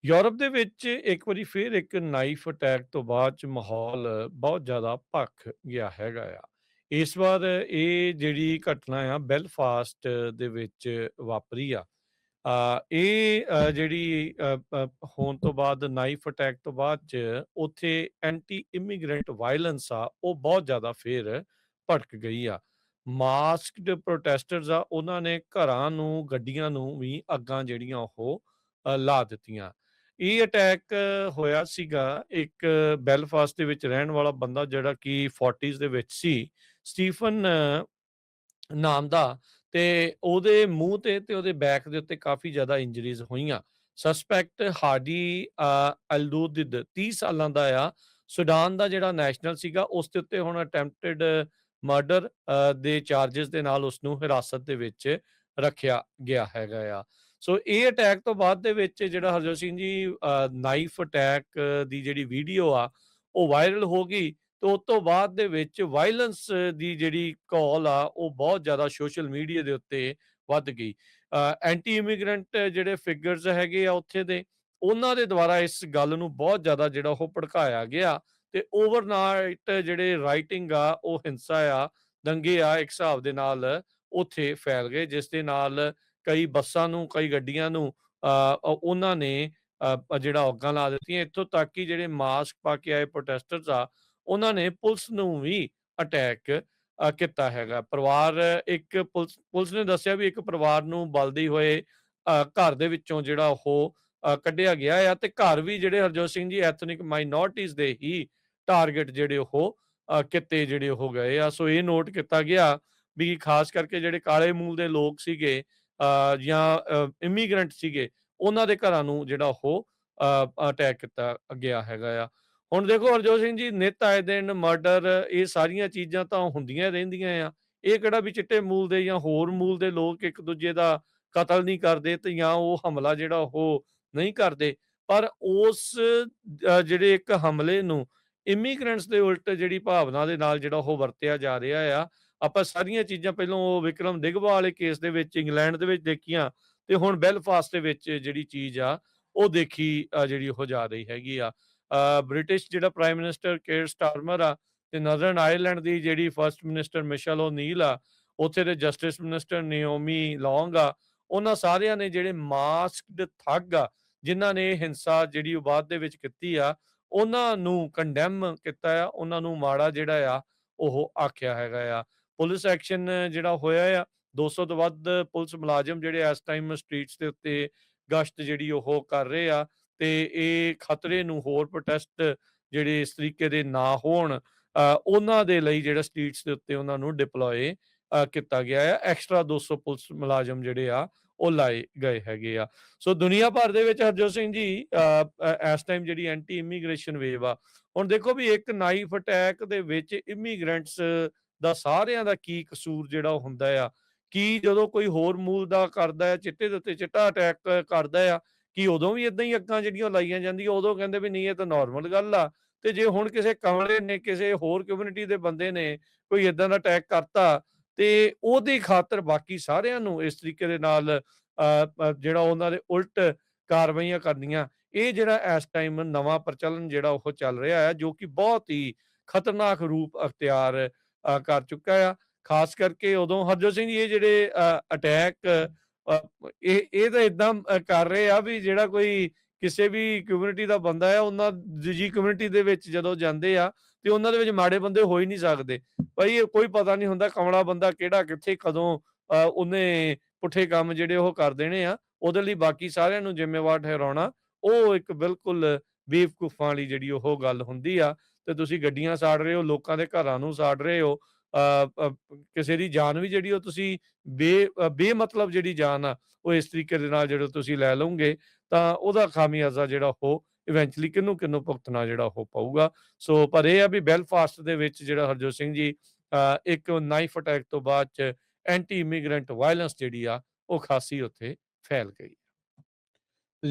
Europe ਦੇ ਵਿੱਚ ਇੱਕ ਵਾਰੀ ਫਿਰ ਇੱਕ ਨਾਈਫ ਅਟੈਕ ਤੋਂ ਬਾਅਦ ਚ ਮਾਹੌਲ ਬਹੁਤ ਜ਼ਿਆਦਾ ਭਖ ਗਿਆ ਹੈਗਾ ਆ। ਇਸ ਵਾਰ ਇਹ ਜਿਹੜੀ ਘਟਨਾ ਆ ਬੈਲਫਾਸਟ ਦੇ ਵਿੱਚ ਵਾਪਰੀ ਆ। ਇਹ ਜਿਹੜੀ ਹੋਣ ਤੋਂ ਬਾਅਦ ਨਾਈਫ ਅਟੈਕ ਤੋਂ ਬਾਅਦ ਚ ਉੱਥੇ ਐਂਟੀ ਇਮੀਗ੍ਰੈਂਟ ਵਾਇਲੈਂਸ ਆ ਉਹ ਬਹੁਤ ਜ਼ਿਆਦਾ ਫਿਰ ਭੜਕ ਗਈ ਆ। ਮਾਸਕਡ ਪ੍ਰੋਟੈਸਟਰਸ ਆ ਉਹਨਾਂ ਨੇ ਘਰਾਂ ਨੂੰ ਗੱਡੀਆਂ ਨੂੰ ਵੀ ਅੱਗਾਂ ਜਿਹੜੀਆਂ ਉਹ ਲਾ ਦਿੱਤੀਆਂ। ਇਹ ਅਟੈਕ ਹੋਇਆ ਸੀਗਾ ਇੱਕ ਬੈਲਫਾਸਟ ਦੇ ਵਿੱਚ ਰਹਿਣ ਵਾਲਾ ਬੰਦਾ ਜਿਹੜਾ ਕਿ 40s ਦੇ ਵਿੱਚ ਸੀ, ਸਟੀਫਨ ਨਾਮ ਦਾ। ਤੇ ਉਹਦੇ ਮੂੰਹ ਤੇ ਉਹਦੇ ਬੈਕ ਦੇ ਉੱਤੇ ਕਾਫੀ ਜ਼ਿਆਦਾ ਇੰਜਰੀਜ਼ ਹੋਈਆਂ। ਸਸਪੈਕਟ ਹਾਰਡੀ ਅਲਦੂਦਿਦ 30 ਸਾਲਾਂ ਦਾ ਆ। ਸੁਡਾਨ ਦਾ ਜਿਹੜਾ ਨੈਸ਼ਨਲ ਸੀਗਾ ਉਸ ਦੇ ਉੱਤੇ ਹੁਣ ਅਟੈਂਪਟਡ ਮਰਡਰ ਦੇ ਚਾਰजेस ਦੇ ਨਾਲ ਉਸ ਨੂੰ ਹਿਰਾਸਤ ਦੇ ਵਿੱਚ ਰੱਖਿਆ ਗਿਆ ਹੈਗਾ ਆ। ਸੋ ਇਹ ਅਟੈਕ ਤੋਂ ਬਾਅਦ ਦੇ ਵਿੱਚ ਜਿਹੜਾ ਹਰਜੋਤ ਸਿੰਘ ਜੀ ਨਾਈਫ ਅਟੈਕ ਦੀ ਜਿਹੜੀ ਵੀਡੀਓ ਆ ਉਹ ਵਾਇਰਲ ਹੋ ਗਈ ਤੇ ਉਸ ਤੋਂ ਬਾਅਦ ਦੇ ਵਿੱਚ ਵਾਇਲੈਂਸ ਦੀ ਜਿਹੜੀ ਕਾਲ ਆ ਉਹ ਬਹੁਤ ਜ਼ਿਆਦਾ ਸੋਸ਼ਲ ਮੀਡੀਆ ਦੇ ਉੱਤੇ ਵੱਧ ਗਈ। ਐਂਟੀ ਇਮੀਗ੍ਰੈਂਟ ਜਿਹੜੇ ਫਿਗਰਸ ਹੈਗੇ ਆ ਉੱਥੇ ਦੇ, ਉਹਨਾਂ ਦੇ ਦੁਆਰਾ ਇਸ ਗੱਲ ਨੂੰ ਬਹੁਤ ਜ਼ਿਆਦਾ ਜਿਹੜਾ ਉਹ ਭੜਕਾਇਆ ਗਿਆ ਤੇ ਓਵਰਨਾਈਟ ਜਿਹੜੇ ਰਾਈਟਿੰਗ ਆ ਉਹ ਹਿੰਸਾ ਆ, ਦੰਗੇ ਆ, ਇੱਕ ਹਿਸਾਬ ਦੇ ਨਾਲ ਉੱਥੇ ਫੈਲ ਗਏ, ਜਿਸ ਦੇ ਨਾਲ ਕਈ ਬੱਸਾਂ ਨੂੰ, ਕਈ ਗੱਡੀਆਂ ਨੂੰ ਉਹਨਾਂ ਨੇ ਜਿਹੜਾ ਅੱਗਾਂ ਲਾ ਦਿੱਤੀਆਂ। ਇੱਥੋਂ ਤੱਕ ਕਿ ਜਿਹੜੇ ਮਾਸਕ ਪਾ ਕੇ ਆਏ ਪ੍ਰੋਟੈਸਟਰਸ ਆ ਉਹਨਾਂ ਨੇ ਪੁਲਿਸ ਨੂੰ ਵੀ ਅਟੈਕ ਕੀਤਾ ਹੈਗਾ। ਪਰਿਵਾਰ ਇੱਕ ਪੁਲਿਸ ਨੇ ਦੱਸਿਆ ਵੀ ਇੱਕ ਪਰਿਵਾਰ ਨੂੰ ਬਲਦੇ ਹੋਏ ਘਰ ਦੇ ਵਿੱਚੋਂ ਜਿਹੜਾ ਉਹ ਕੱਢਿਆ ਗਿਆ ਆ ਤੇ ਘਰ ਵੀ ਜਿਹੜੇ ਹਰਜੋਤ ਸਿੰਘ ਜੀ ਐਥਨਿਕ ਮਾਈਨੋਰਟੀਜ਼ ਦੇ ਹੀ ਟਾਰਗੇਟ ਜਿਹੜੇ ਉਹ ਕਿਤੇ ਜਿਹੜੇ ਉਹ ਗਏ ਆ। ਸੋ ਇਹ ਨੋਟ ਕੀਤਾ ਗਿਆ ਵੀ ਖਾਸ ਕਰਕੇ ਜਿਹੜੇ ਕਾਲੇ ਮੂਲ ਦੇ ਲੋਕ ਸੀਗੇ ਜਾਂ ਇਮੀਗ੍ਰੈਂਟ ਸੀਗੇ ਉਹਨਾਂ ਦੇ ਘਰਾਂ ਨੂੰ ਜਿਹੜਾ ਉਹ ਅਟੈਕ ਕੀਤਾ ਗਿਆ ਹੈਗਾ ਆ। ਹੁਣ ਦੇਖੋ ਹਰਜੋਤ ਸਿੰਘ ਜੀ, ਨਿੱਤ ਆਏ ਦਿਨ ਮਰਡਰ, ਇਹ ਸਾਰੀਆਂ ਚੀਜ਼ਾਂ ਤਾਂ ਹੁੰਦੀਆਂ ਰਹਿੰਦੀਆਂ ਆ। ਇਹ ਕਿਹੜਾ ਵੀ ਚਿੱਟੇ ਮੂਲ ਦੇ ਜਾਂ ਹੋਰ ਮੂਲ ਦੇ ਲੋਕ ਇੱਕ ਦੂਜੇ ਦਾ ਕਤਲ ਨਹੀਂ ਕਰਦੇ ਤੇ ਜਾਂ ਉਹ ਹਮਲਾ ਜਿਹੜਾ ਉਹ ਨਹੀਂ ਕਰਦੇ। ਪਰ ਉਸ ਜਿਹੜੇ ਇੱਕ ਹਮਲੇ ਨੂੰ ਇਮੀਗ੍ਰੈਂਟਸ ਦੇ ਉਲਟ ਜਿਹੜੀ ਭਾਵਨਾ ਦੇ ਨਾਲ ਜਿਹੜਾ ਉਹ ਵਰਤਿਆ ਜਾ ਰਿਹਾ ਆ। ਆਪਾਂ ਸਾਰੀਆਂ ਚੀਜ਼ਾਂ ਪਹਿਲਾਂ ਉਹ ਵਿਕਰਮ ਦਿਗਵਾ ਵਾਲੇ ਕੇਸ ਦੇ ਵਿੱਚ ਇੰਗਲੈਂਡ ਦੇ ਵਿੱਚ ਦੇਖੀਆਂ ਤੇ ਹੁਣ ਬੈਲਫਾਸਟ ਦੇ ਵਿੱਚ ਜਿਹੜੀ ਚੀਜ਼ ਆ ਉਹ ਦੇਖੀ ਜਿਹੜੀ ਉਹ ਜਾ ਰਹੀ ਹੈਗੀ ਆ। ਬ੍ਰਿਟਿਸ਼ ਜਿਹੜਾ ਪ੍ਰਾਈਮ ਮਿਨਿਸਟਰ ਕੇਰ ਸਟਾਰਮਰ ਆ ਤੇ ਨਦਰਨ ਆਇਰਲੈਂਡ ਦੀ ਜਿਹੜੀ ਫਰਸਟ ਮਿਨਿਸਟਰ ਮਿਸ਼ੇਲ ਓਨੀਲ ਆ, ਉੱਥੇ ਦੇ ਜਸਟਿਸ ਮਿਨਿਸਟਰ ਨਿਓਮੀ ਲੌਂਗ ਆ, ਉਹਨਾਂ ਸਾਰਿਆਂ ਨੇ ਜਿਹੜੇ ਮਾਸਕਡ ਠੱਗ ਆ ਜਿਨ੍ਹਾਂ ਨੇ ਹਿੰਸਾ ਜਿਹੜੀ ਉਹ ਬਾਅਦ ਦੇ ਵਿੱਚ ਕੀਤੀ ਆ ਉਹਨਾਂ ਨੂੰ ਕੰਡੈਮ ਕੀਤਾ ਆ, ਉਹਨਾਂ ਨੂੰ ਮਾੜਾ ਜਿਹੜਾ ਆ ਉਹ ਆਖਿਆ ਹੈਗਾ ਆ। ਪੁਲਿਸ ਐਕਸ਼ਨ ਜਿਹੜਾ ਹੋਇਆ ਆ, 200 ਤੋਂ ਵੱਧ ਪੁਲਿਸ ਮੁਲਾਜ਼ਮ ਜਿਹੜੇ ਇਸ ਟਾਈਮ ਸਟਰੀਟਸ ਦੇ ਉੱਤੇ ਗਸ਼ਤ ਜਿਹੜੀ ਉਹ ਕਰ ਰਹੇ ਆ ਤੇ ਇਹ ਖਤਰੇ ਨੂੰ, ਹੋਰ ਪ੍ਰੋਟੈਸਟ ਜਿਹੜੇ ਇਸ ਤਰੀਕੇ ਦੇ ਨਾ ਹੋਣ ਉਹਨਾਂ ਦੇ ਲਈ ਜਿਹੜਾ ਸਟਰੀਟਸ ਦੇ ਉੱਤੇ ਉਹਨਾਂ ਨੂੰ ਡਿਪਲੋਏ ਕੀਤਾ ਗਿਆ ਆ। ਐਕਸਟਰਾ 200 ਪੁਲਿਸ ਮੁਲਾਜ਼ਮ ਜਿਹੜੇ ਆ ਉਹ ਲਾਏ ਗਏ ਹੈਗੇ ਆ। ਸੋ ਦੁਨੀਆ ਭਰ ਦੇ ਵਿੱਚ ਹਰਜੋਤ ਸਿੰਘ ਜੀ ਇਸ ਟਾਈਮ ਜਿਹੜੀ ਐਂਟੀ ਇਮੀਗ੍ਰੇਸ਼ਨ ਵੇਵ ਆ, ਹੁਣ ਦੇਖੋ ਵੀ ਇੱਕ ਨਾਈਫ ਅਟੈਕ ਦੇ ਵਿੱਚ ਇਮੀਗ੍ਰੈਂਟਸ ਦਾ ਸਾਰਿਆਂ ਦਾ ਕੀ ਕਸੂਰ ਜਿਹੜਾ ਉਹ ਹੁੰਦਾ ਆ। ਕੀ ਜਦੋਂ ਕੋਈ ਹੋਰ ਮੂਲ ਦਾ ਕਰਦਾ ਆ, ਚਿੱਟੇ ਦੇ ਉੱਤੇ ਚਿੱਟਾ ਅਟੈਕ ਕਰਦਾ ਆ, ਕੀ ਉਦੋਂ ਵੀ ਇਦਾਂ ਹੀ ਅੱਗਾਂ ਜਿਹੜੀਆਂ ਲਾਈਆਂ ਜਾਂਦੀਆਂ, ਉਦੋਂ ਕਹਿੰਦੇ ਵੀ ਨਹੀਂ ਇਹ ਤਾਂ ਨਾਰਮਲ ਗੱਲ ਆ। ਤੇ ਜੇ ਹੁਣ ਕਿਸੇ ਕਮਲੇ ਨੇ, ਕਿਸੇ ਹੋਰ ਕਮਿਊਨਿਟੀ ਦੇ ਬੰਦੇ ਨੇ ਕੋਈ ਇਦਾਂ ਦਾ ਅਟੈਕ ਕਰਤਾ ਤੇ ਉਹਦੀ ਖਾਤਰ ਬਾਕੀ ਸਾਰਿਆਂ ਨੂੰ ਇਸ ਤਰੀਕੇ ਦੇ ਨਾਲ ਜਿਹੜਾ ਉਹਨਾਂ ਦੇ ਉਲਟ ਕਾਰਵਾਈਆਂ ਕਰਨੀਆਂ, ਇਹ ਜਿਹੜਾ ਇਸ ਟਾਈਮ ਨਵਾਂ ਪ੍ਰਚਲਨ ਜਿਹੜਾ ਉਹ ਚੱਲ ਰਿਹਾ ਹੈ ਜੋ ਕਿ ਬਹੁਤ ਹੀ ਖਤਰਨਾਕ ਰੂਪ ਅਖਤਿਆਰ ਕਰ ਚੁੱਕਾ ਆ। ਖਾਸ ਕਰਕੇ ਉਦੋਂ ਹਰਜੋਤ ਸਿੰਘ ਜੀ ਇਹ ਜਿਹੜੇ ਅਟੈਕ ਇਹ ਤਾਂ ਇਦਾਂ ਕਰ ਰਹੇ ਆ ਵੀ ਜਿਹੜਾ ਕੋਈ ਕਿਸੇ ਵੀ ਕਮਿਊਨਿਟੀ ਦਾ ਬੰਦਾ ਆ, ਉਹਨਾਂ ਦੂਜੀ ਕਮਿਊਨਿਟੀ ਦੇ ਵਿੱਚ ਜਦੋਂ ਜਾਂਦੇ ਆ ਤੇ ਉਹਨਾਂ ਦੇ ਵਿੱਚ ਮਾੜੇ ਬੰਦੇ ਹੋ ਹੀ ਨਹੀਂ ਸਕਦੇ। ਭਾਈ ਇਹ ਕੋਈ ਪਤਾ ਨਹੀਂ ਹੁੰਦਾ ਕਮਲਾ ਬੰਦਾ ਕਿਹੜਾ ਕਿੱਥੇ ਕਦੋਂ ਉਹਨੇ ਪੁੱਠੇ ਕੰਮ ਜਿਹੜੇ ਉਹ ਕਰ ਦੇਣੇ ਆ। ਉਹਦੇ ਲਈ ਬਾਕੀ ਸਾਰਿਆਂ ਨੂੰ ਜ਼ਿੰਮੇਵਾਰ ਠਹਿਰਾਉਣਾ ਉਹ ਇੱਕ ਬਿਲਕੁਲ ਬੇਵਕੂਫਾਂ ਵਾਲੀ ਜਿਹੜੀ ਉਹ ਗੱਲ ਹੁੰਦੀ ਆ। ਤੇ ਤੁਸੀਂ ਗੱਡੀਆਂ ਸਾੜ ਰਹੇ ਹੋ, ਲੋਕਾਂ ਦੇ ਘਰਾਂ ਨੂੰ ਸਾੜ ਰਹੇ ਹੋ, ਕਿਸੇ ਦੀ ਜਾਨ ਵੀ ਜਿਹੜੀ ਉਹ ਤੁਸੀਂ ਬੇਮਤਲਬ ਜਿਹੜੀ ਜਾਨ ਆ ਉਹ ਇਸ ਤਰੀਕੇ ਦੇ ਨਾਲ ਜਦੋਂ ਤੁਸੀਂ ਲੈ ਲਓਗੇ ਤਾਂ ਉਹਦਾ ਖਾਮਿਆਜ਼ਾ ਜਿਹੜਾ ਉਹ ਇਵੈਂਚੁਅਲੀ ਕਿਹਨੂੰ ਭੁਗਤਣਾ ਜਿਹੜਾ ਉਹ ਪਊਗਾ। ਸੋ ਪਰ ਇਹ ਆ ਵੀ ਬੈਲਫਾਸਟ ਦੇ ਵਿੱਚ ਜਿਹੜਾ ਹਰਜੋਤ ਸਿੰਘ ਜੀ ਇੱਕ ਨਾਈਫ ਅਟੈਕ ਤੋਂ ਬਾਅਦ ਚ ਐਂਟੀ ਇਮੀਗ੍ਰੈਂਟ ਵਾਇਲੈਂਸ ਜਿਹੜੀ ਆ ਉਹ ਖਾਸੀ ਉੱਥੇ ਫੈਲ ਗਈ।